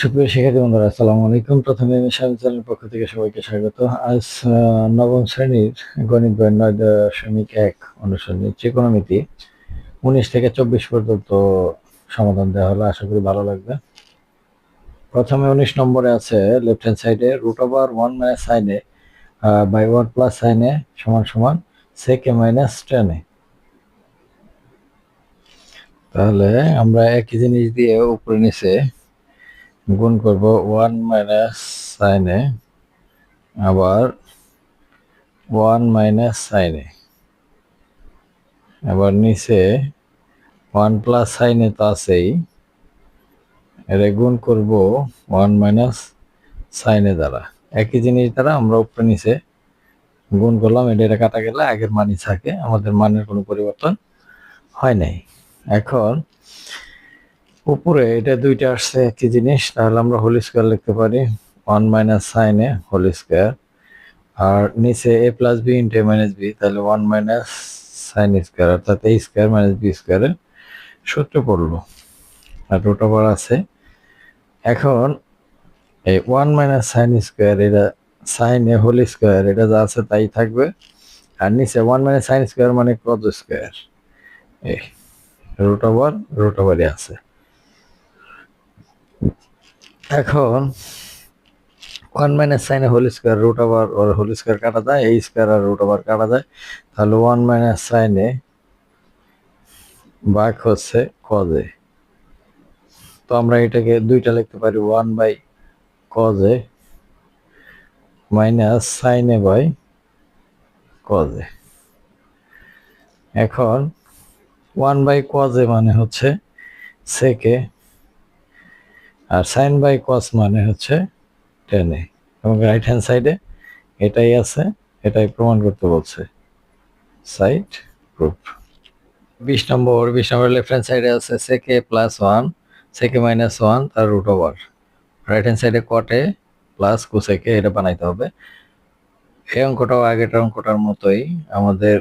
সুপ্রিয় শিক্ষার্থী বন্ধুরা, আসসালামু আলাইকুম। প্রথমে আমি স্বামী চ্যানেলের পক্ষ থেকে সবাইকে স্বাগত। আজ নবম শ্রেণীর গণিত বই 9.1 অনুশীলনী ত্রিকোণমিতি 19 থেকে 24 পর্যন্ত সমাধান দেওয়া হলো। আশা করি ভালো লাগবে। প্রথমে 19 নম্বরে আছে লেফট হ্যান্ড সাইডে √1 - sin a by 1 plus sin a সমান সমান sec a minus tan a। তাহলে আমরা একই জিনিস দিয়ে উপরে নিচে গুণ করব 1 - sin a আবার 1 - sin a, আবার নিচে 1 প্লাস sin a তো আছেই, এটা গুণ করব 1 - sin a দ্বারা। একই জিনিস দ্বারা আমরা উপরে নিচে গুণ করলাম, এটা কাটা গেলে আগের মানই থাকে, আমাদের মানের কোনো পরিবর্তন হয় নাই। এখন উপরে এটা দুইটা আসছে একই জিনিস, তাহলে আমরা হোল স্কয়ার লিখতে পারি 1 - sin a হোল স্কয়ার, আর নিচে a plus b into a minus b, তাহলে 1 - sin স্কয়ার অর্থাৎ a স্কয়ার মাইনাস বি স্কয়ারের সূত্র পড়লো, আর রুট ওভার আছে। এখন এই 1 - sin স্কয়ার, এটা sin a হোল স্কয়ার, এটা যা আছে তাই থাকবে, আর নিচে 1 - sin স্কয়ার মানে cos স্কয়ার, এই রুট ওভারই আছে। এখন 1 - sin a whole square, root over আর হোল স্কয়ার কাটা যায়, a স্কয়ার আর রুট ওভার কাটা যায়, তাহলে 1 - sin a ভাগ হচ্ছে cos a। তো আমরা এটাকে দুইটা লিখতে পারি 1/cos a minus sin a by cos a। এখন 1/cos a মানে হচ্ছে sec a, আর sin বাই cos মানে হচ্ছে tan a, এবং রাইট হ্যান্ড সাইডে এটাই আছে, এটাই প্রমাণ করতে বলছে। Side proof. 20 number left hand সাইডে আছে sec a plus 1 sec a minus 1 তার রুট ওভার, রাইট হ্যান্ড সাইডে cot a প্লাস cosec a, এটা বানাইতে হবে। এই অঙ্কটাও আগের অঙ্কটার মতোই, আমাদের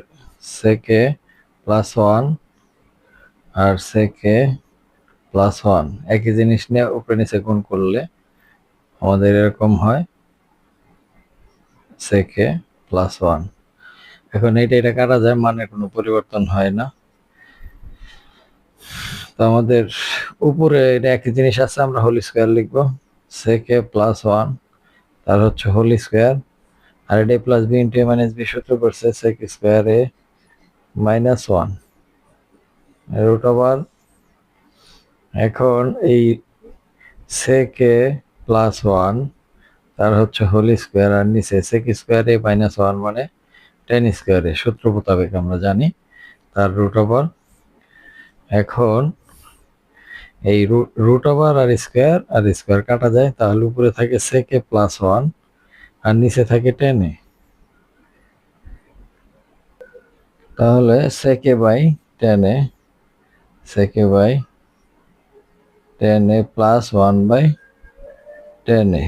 sec a প্লাস 1 আর sec a প্লাস 1 একই জিনিস নিয়ে উপরে নিচে গুণ করলে আমাদের এরকম হয় sec a প্লাস 1। এখন এটা কাটা যায়, মানের কোনো পরিবর্তন হয় না। তো আমাদের উপরে এটা একই জিনিস আছে, আমরা হোল স্কয়ার লিখবো, sec a প্লাস 1 তার হচ্ছে হোল স্কয়ার, আর এটা plus b into a minus b সূত্র করছে sec square a minus 1 root over. এখন এই sec a প্লাস 1 তার হচ্ছে হোল স্কয়ার, আর নিচে sec স্কয়ার a মাইনাস 1 মানে tan স্কয়ার a, সূত্র মোতাবেক আমরা জানি, তার রুট ওভার। এখন এই রুট ওভার আর স্কয়ার কাটা যায়, তাহলে উপরে থাকে sec a প্লাস 1 আর নিচে থাকে tan a, তাহলে sec a by tan a, sec a by tan a plus 1/tan a।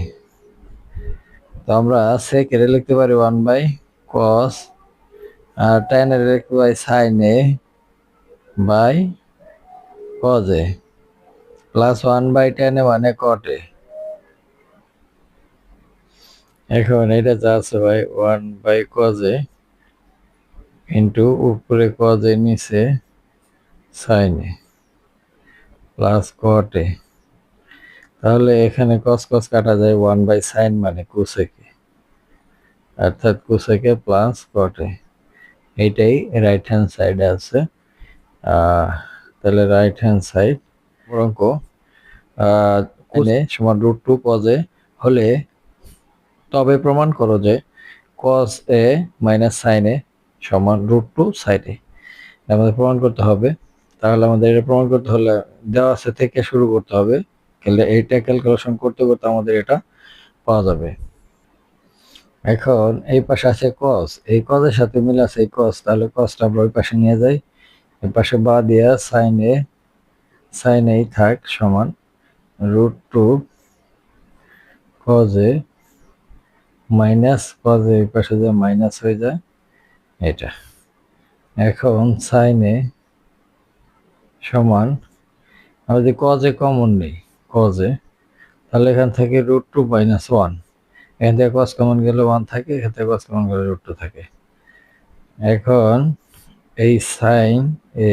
তো আমরা sec এর লিখতে পারি 1/cos, আর tan এর লিখতে পারি sin a by cos a plus 1/tan a মানে cot a। এখন এটা যা আছে ভাই 1/cos a ইন্টু উপরে cos a নিচে sin a plus cot a, তাহলে এখানে cos কাটা যায়, 1/sin মানে cosec a, অর্থাৎ cosec a plus cot a, এইটাই রাইট হ্যান্ড সাইডে আছে। তাহলে রাইট হ্যান্ড সাইড অঙ্ক সমান √2 cos a হলে তবে প্রমাণ করো যে cos a minus sin a সমান √2 sin a, আমাদের প্রমাণ করতে হবে। তাহলে আমাদের এটা প্রমাণ করতে হলে দেওয়া আছে থেকে শুরু করতে হবে, এইটা ক্যালকুলেশন করতে করতে আমাদের এটা পাওয়া যাবে। এখন এই পাশে আছে cos, এই cos এর সাথে মিল আছে এই cos, তাহলে cosটা আমরা ওই পাশে নিয়ে যাই, এই পাশে বাদ দিয়া sin a থাক সমান √2 cos a minus cos a, এই পাশে যে মাইনাস হয়ে যায় এটা। এখন sin a সমান, আমরা যদি cos a কমন নেই, cos a তাহলে এখান থেকে √2 - 1, এখান থেকে cos কমন গেলে 1 থাকে, এখান থেকে cos কমন গেলে √2 থাকে। এখন এই sin এ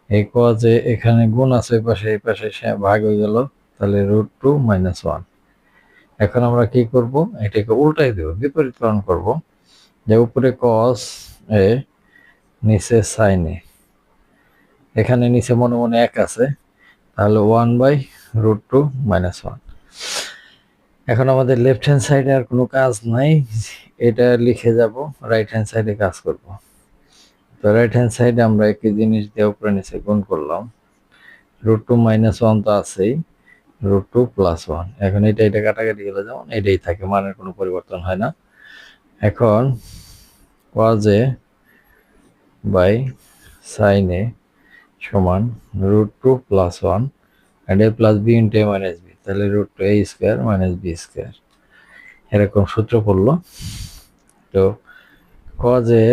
এই cos এ এখানে গুণ আছে এই পাশে ভাগ হয়ে গেল, তাহলে √2 - 1। এখন আমরা কি করব, এটাকে উল্টাই দেব, বিপরীতকরণ করব, যে উপরে cos এ নিচে sin এ, এখানে নিচে মনে মনে 1 আছে, তাহলে 1/√2 - 1। এখন আমাদের লেফট হ্যান্ড সাইডে আর কোনো কাজ নাই, এটা লিখে যাব, রাইট হ্যান্ড সাইডে কাজ করব। তো রাইট হ্যান্ড সাইডে আমরা একই জিনিস দিয়ে উপরে নিচে গুণ করলাম, √2 - 1 তো আছেই, √2 + 1। এখন এটা কাটাকাটি গেলে যেমন এটাই থাকে, মানের কোনো পরিবর্তন হয় না। এখন cos a by sin a সমান √2 + 1 and a plus b into a minus b, তাহলে √2a² - b², এরকম সূত্র পড়লো। তো cos a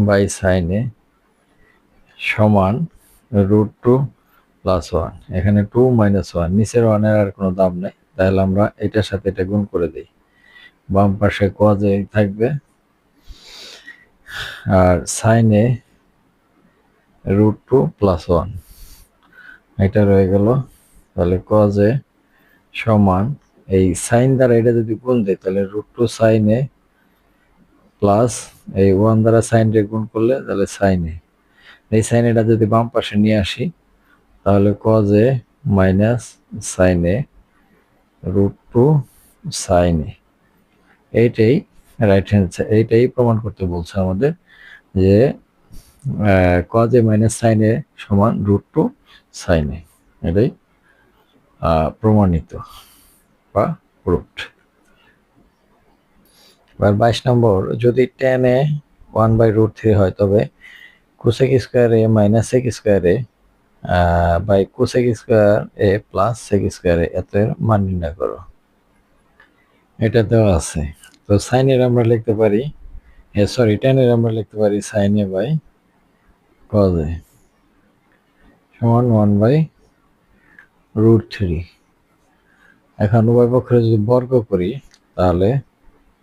by sin a সমান √2 + 1, এখানে 2 - 1, নিচের 1 এর আর কোনো দাম নেই, তাহলে আমরা এটার সাথে এটা গুণ করে দিই, বাম পাশে cos a থাকবে আর sin a √2 + 1, এটা রয়ে গেল। তাহলে cos a সমান এই sin দ্বারা এটা যদি গুণ দেয়, তাহলে √2 sin a প্লাস এই 1 দ্বারা sin রে গুণ করলে তাহলে sin a, এই sin এটা যদি বাম পাশে নিয়ে আসি, তাহলে cos a minus sin a √2 sin a, এইটাই রাইট হ্যান্ড সাইড, এইটাই প্রমাণ করতে বলছে আমাদের যে cos a minus sin a সমান √2 sin a, এটাই প্রমাণিত বা প্রুফড। এবার 22 নম্বর, যদি tan a 1/√3 হয়, তবে cosec square a minus sec square a by cosec square a plus sec square a এর মান নির্ণয় করো। এটা দেওয়া আছে। তো sin এর আমরা লিখতে পারি, tan এর আমরা লিখতে পারি sin a by cos a সমান 1/√3। এখন উভয় পক্ষের যদি বর্গ করি, তাহলে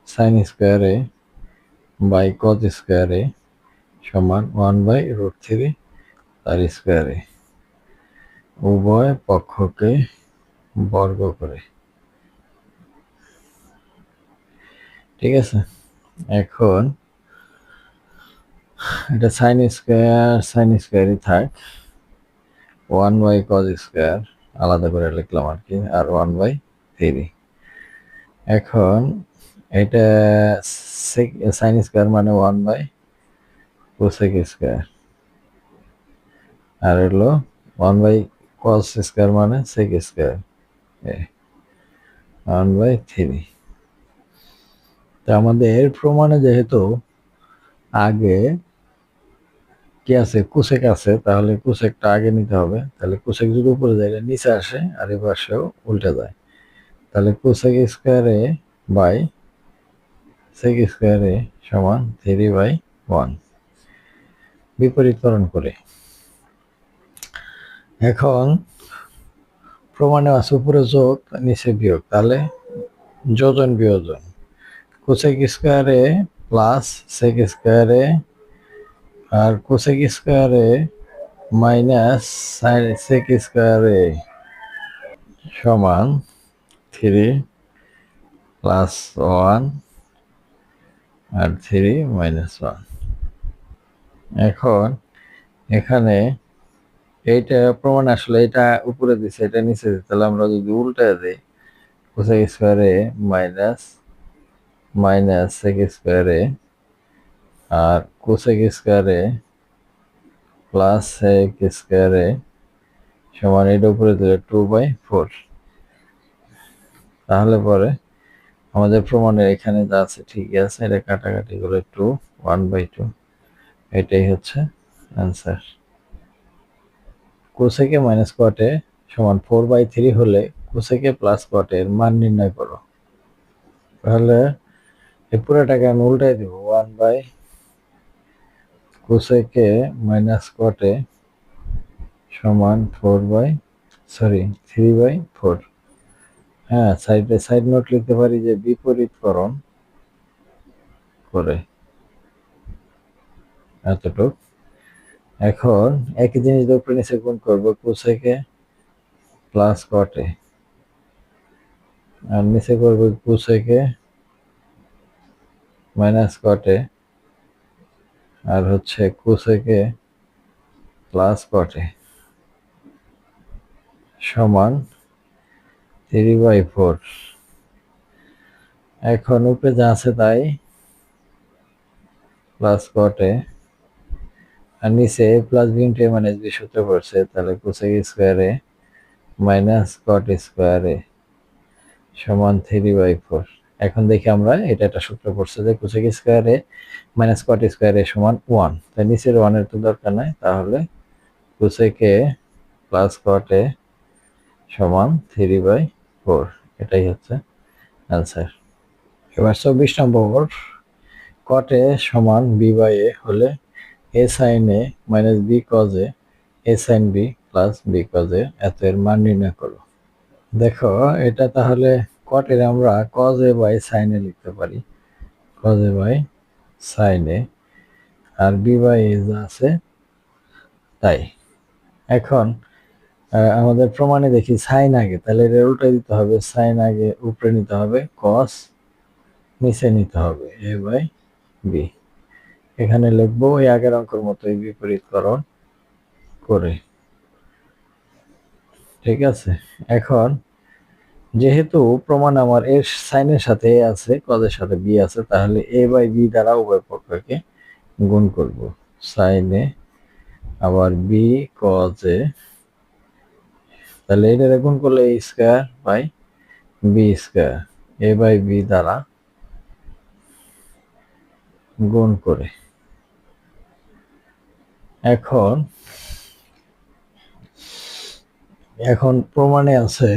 sin square a by cos square a সমান 1/√3 তার স্কয়ার a, উভয় পক্ষকে বর্গ করে। ঠিক আছে, এখন এটা sin স্কয়ারই থাক, 1/cos স্কয়ার আলাদা করে লিখলাম আর কি, আর 1/3। এখন এটা sin স্কয়ার মানে 1/cosec স্কয়ার, আর হলো 1/cos স্কয়ার মানে sec স্কয়ার, 1/3। তো আমাদের প্রমাণে যেহেতু আগে কি আছে, কোসেক আছে, তাহলে কোসেকটা আগে নিতে হবে। তাহলে কোসেক যদি উপরে যায়, নিচে আসে, আর এই পাশেও উল্টে যায়, তাহলে cosec square a by sec square a সমান 3/1, বিপরীতকরণ করে। এখন প্রমাণে আছে উপরে যোগ নিচে বিয়োগ, তাহলে যোজন বিয়োজন, cosec square a plus sec square a আর cosec square a minus sec square a সমান 3 + 1 আর 3 - 1। এখন এখানে এইটা প্রমাণ আসলে এটা উপরে দিছে, এটা নিচে দিছে, তাহলে আমরা যদি উল্টায় দেই, cosec square a minus sec square a আর cosec square a plus sec square a সমান এটা উপরে দিলে 2/4। তাহলে পরে আমাদের প্রমাণের এখানে যা আছে ঠিকই আছে, এটা কাটাকাটি করে 2 1/2, এটাই হচ্ছে অ্যান্সার। কোসেকে মাইনাস কটে সমান 4/3 হলে কোসেকে প্লাস কটে এর মান নির্ণয় করো। তাহলে এই পুরোটাকে আমি উল্টাই দেব, 1 কোসেকে মাইনাস কটে সমান 3/4। হ্যাঁ, সাইড নোট লিখতে পারি যে বিপরীতকরণ করে এতটুক। এখন একই জিনিস উপরে নিচে গুণ করবো, কোসেকে প্লাস কটে, আর নিচে করবো কোসেকে মাইনাস কটে, আর হচ্ছে কোসেকে প্লাস কটে সমান 3/4। এখন উপরে যা আছে তাই প্লাস কটে, আর নিচে প্লাস বি ইন্টু এ মাইনাস বি সূত্র পড়ছে, তাহলে কোসেক স্কোয়ারে মাইনাস কট স্কোয়ারে সমান 3/4। এখন দেখি আমরা এটা একটা সূত্র পড়ছে যে কোসেক স্কোয়ারে মাইনাস কট স্কোয়ারে সমান 1, তাই নিচের 1 এর তো দরকার নাই, তাহলে কোসেকে প্লাস কটে সমান 3/4, এটাই হচ্ছে অ্যান্সার। এবার 24 নম্বর, কটে সমান বি বাই এ হলে a sine a minus b cos a sine b plus b cos এত এর মান নির্ণয় করো। দেখো এটা তাহলে কটের আমরা cos a by sine a লিখতে পারি, cos a by sine a, আর বি বাই এ যা আছে তাই। এখন আমাদের প্রমাণে দেখি সাইন আগে, তাহলে এটা উল্টে দিতে হবে, সাইন আগে উপরে নিতে হবে, কস নিচে নিতে হবে, এ বাই বি। এখানে লিখবো ওই আগের অঙ্কের মতোই বিপরীতকরণ করে, ঠিক আছে। এখন যেহেতু প্রমাণ আমার এর সাইনের সাথে এ আছে, কজের সাথে বি আছে, তাহলে এ বাই বি দ্বারা উভয় পক্ষকে গুণ করব, সাইনে আবার বি কজে, তাহলে এটা গুণ করলে a square by b square a by b দ্বারা গুণ করে। এখন এখন প্রমাণে আছে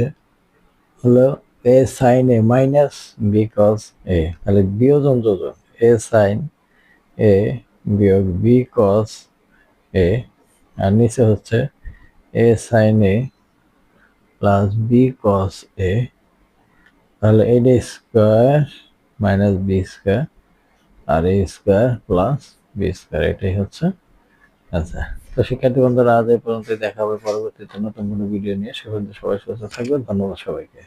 হলো a sine a minus b cos a, তাহলে বিয়োজন যোজন, এ সাইন এ বিয়োগ বি কজ এ, আর নিচে হচ্ছে a sine a plus b cos a, তাহলে a square minus b square আর a square plus b square, এটাই হচ্ছে আচ্ছা। তো শিক্ষার্থী বন্ধুরা, আজ এই পর্যন্ত, দেখা হবে পরবর্তীতে নতুন কোনো ভিডিও নিয়ে। সে পর্যন্ত সবাই সুস্থ থাকবেন, ধন্যবাদ সবাইকে।